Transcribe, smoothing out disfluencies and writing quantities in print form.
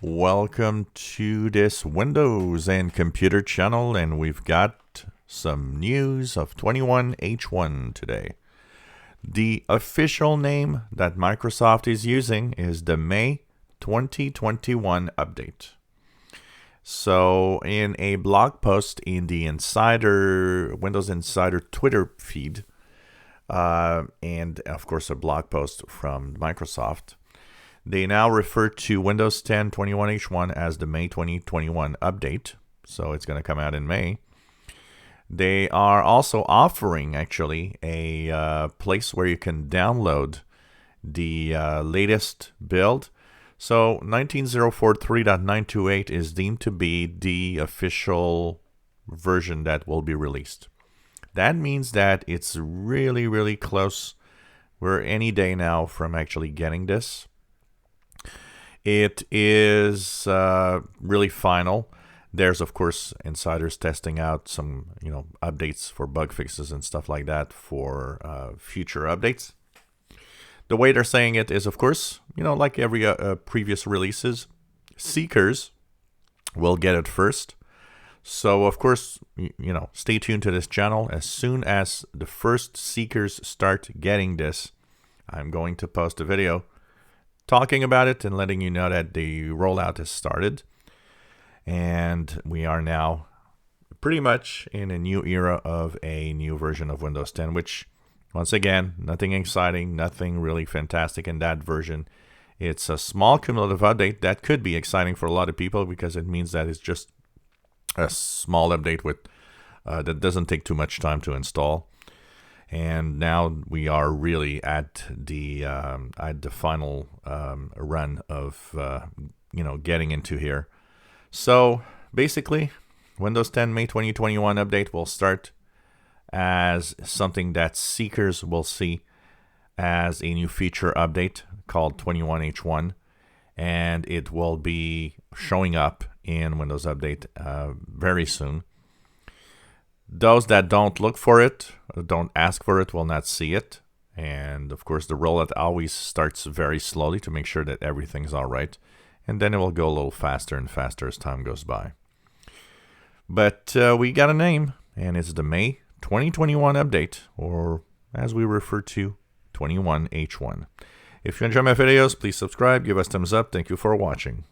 Welcome to this Windows and Computer channel, and we've got some news of 21H1 today. The official name that Microsoft is using is the May 2021 update. So in a blog post in the Windows Insider Twitter feed, and of course a blog post from Microsoft, they now refer to Windows 10 21H1 as the May 2021 update. So it's going to come out in May. They are also offering actually a place where you can download the latest build. So 19.043.928 is deemed to be the official version that will be released. That means that it's really, really close. We're any day now from actually getting this. It is really final. There's, of course, insiders testing out some, updates for bug fixes and stuff like that for future updates. The way they're saying it is, of course, like every previous releases, seekers will get it first. So, of course, stay tuned to this channel. As soon as the first seekers start getting this, I'm going to post a video talking about it and letting you know that the rollout has started. And we are now pretty much in a new era of a new version of Windows 10, which, once again, nothing exciting, nothing really fantastic in that version. It's a small cumulative update that could be exciting for a lot of people because it means that it's just a small update with that doesn't take too much time to install. And now we are really at the final run of getting into here. So basically, Windows 10 May 2021 update will start as something that seekers will see as a new feature update called 21H1, and it will be showing up in Windows Update very soon. Those that don't look for it, don't ask for it, will not see it. And of course, the rollout always starts very slowly to make sure that everything's all right. And then it will go a little faster and faster as time goes by. But we got a name, and it's the May 2021 update, or as we refer to, 21H1. If you enjoy my videos, please subscribe, give us thumbs up. Thank you for watching.